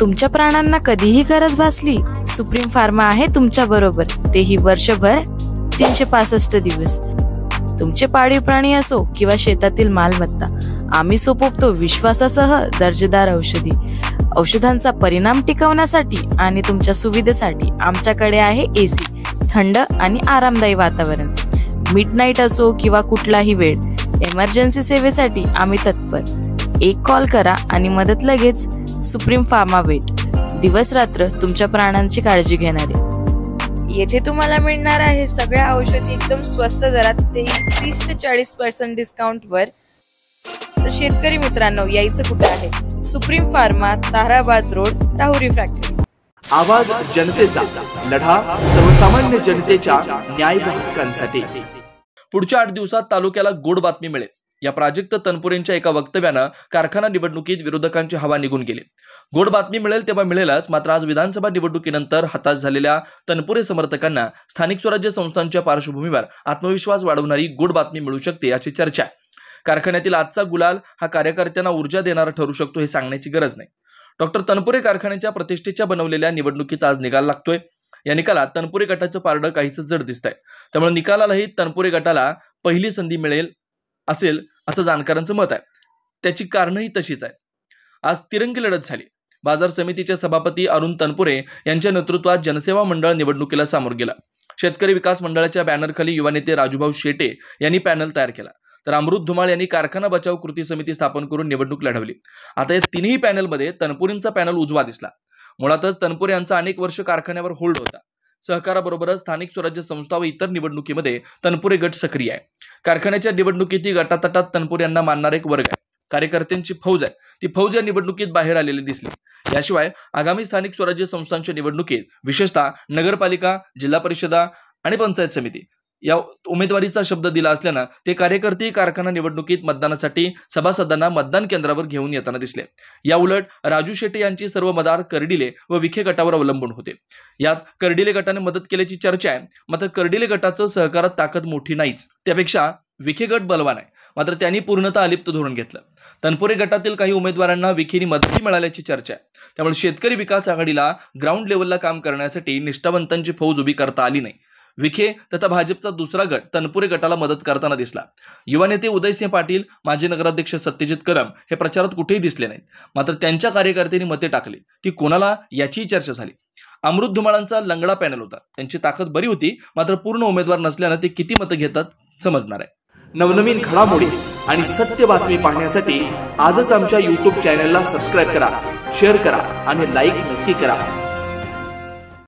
तुमच्या प्राणांना कधीही गरज भासली, सुप्रीम फार्मा आहे तुमच्या बरोबर, तेही वर्षभर 365 दिवस। तुमचे पाळीव प्राणी असो किंवा शेतातील मालमत्ता, आम्ही सोपवतो विश्वासासह दर्जेदार औषधी। औषधांचा परिणाम टिकवण्यासाठी आणि तुमच्या सुविधेसाठी आमच्याकडे आहे एसी, थंड आणि आरामदायी वातावरण। मिडनाईट असो किंवा कुठलाही वेळ, इमर्जन्सी सेवेसाठी आम्ही तत्पर। एक कॉल करा आणि मदत लगेच। सुप्रीम फार्मा वेट, दिवस रात्र तुमच्या प्राणांची काळजी घेणारे। येथे तुम्हाला मिळणार आहे सगळ्या औषधी एकदम स्वस्त दरात, ते 30 ते 40% डिस्काउंट वर। तर शेतकरी मित्रांनो, यायचं कुठे आहे? Supreme pharma, Tarabad road, Rahuri factory. आवाज जनतेचा, लढा सर्वसामान्य जनतेच्या न्याय हक्कांसाठी। पुढच्या 8 दिवसात तालुक्याला गोड बातमी मिळेल। या प्राजक्त तनपुरेंच्या एका वक्तव्यानं कारखाना निवडणुकीत विरोधकांची हवा निघून गेली। गोड बातमी मिळेल तेव्हा मिळेलच, मात्र आज विधानसभा निवडणुकीनंतर हताश झालेल्या तनपुरे समर्थकांना स्थानिक स्वराज्य संस्थांच्या पार्श्वभूमीवर आत्मविश्वास वाढवणारी गोड बातमी मिळू शकते याची चर्चा आहे। कारखान्यातील आजचा गुलाल हा कार्यकर्त्यांना ऊर्जा देणारा ठरू शकतो हे सांगण्याची गरज नाही। डॉक्टर तनपुरे कारखान्याच्या प्रतिष्ठेच्या बनवलेल्या निवडणुकीचा आज निकाल लागतोय। या निकालात तनपुरे गटाचं पारडं काहीसं जड दिसतंय, त्यामुळे निकालालाही तनपुरे गटाला पहिली संधी मिळेल असेल असं जाणकारांचं मत आहे। त्याची कारणंही तशीच आहे। आज तिरंगी लढत झाली। बाजार समितीचे सभापती अरुण तनपुरे यांच्या नेतृत्वात जनसेवा मंडळ निवडणुकीला सामोरं गेला। शेतकरी विकास मंडळाच्या बॅनरखाली युवा नेते राजूभाऊ शेटे यांनी पॅनल तयार केला, तर अमृत धुमाळ यांनी कारखाना बचाव कृती समिती स्थापन करून निवडणूक लढवली। आता या तिन्ही पॅनलमध्ये तनपुरेंचा पॅनल उजवा दिसला। मुळातच तनपुरे यांचा अनेक वर्ष कारखान्यावर होल्ड होता। सहकाराबरोबरच स्थानिक स्वराज्य संस्था व इतर निवडणुकीमध्ये तनपुरे गट सक्रिय आहे। कारखान्याच्या निवडणुकीत गटातटात तनपुरे यांना मानणारा एक वर्ग आहे, कार्यकर्त्यांची फौज आहे। ती फौज या निवडणुकीत बाहेर आलेली दिसली। याशिवाय आगामी स्थानिक स्वराज्य संस्थांच्या निवडणुकीत विशेषतः नगरपालिका, जिल्हा परिषदा आणि पंचायत समिती या उमेदवारीचा शब्द दिला असल्यानं ते कार्यकर्ते कारखाना निवडणुकीत मतदानासाठी सभासदांना मतदान केंद्रावर घेऊन येताना दिसले। या उलट राजू शेटे यांची सर्व मदार कर्डिले व विखे गटावर अवलंबून होते। यात कर्डिले गटाने मदत केल्याची चर्चा आहे, मात्र कर्डिले गटाचं सहकारात ताकद मोठी नाहीच, त्यापेक्षा विखे गट बलवान आहे, मात्र त्यांनी पूर्णतः अलिप्त धोरण घेतलं। तनपुरे गटातील काही उमेदवारांना विखेनी मदती मिळाल्याची चर्चा आहे, त्यामुळे शेतकरी विकास आघाडीला ग्राउंड लेवलला काम करण्यासाठी निष्ठावंतांची फौज उभी करता आली नाही। विखे तथा भाजपचा दुसरा गट तनपुरे गटाला मदत करताना दिसला। युवा नेते उदयसिंह पाटील, माजी नगराध्यक्ष सत्यजित कदम हे प्रचारात कुठेही दिसले नाहीत, मात्र त्यांच्या कार्यकर्त्यांनी मते टाकली। ती कोणाला याचीही चर्चा झाली। अमृत धुमाळांचा लंगडा पॅनल होता, त्यांची ताकद बरी होती, मात्र पूर्ण उमेदवार नसल्यानं ते किती मतं घेतात समजणार आहे। नवनवीन घडामोडी आणि सत्य बातमी पाहण्यासाठी आजच आमच्या YouTube चॅनलला सबस्क्राईब करा, शेअर करा आणि लाईक नक्की करा।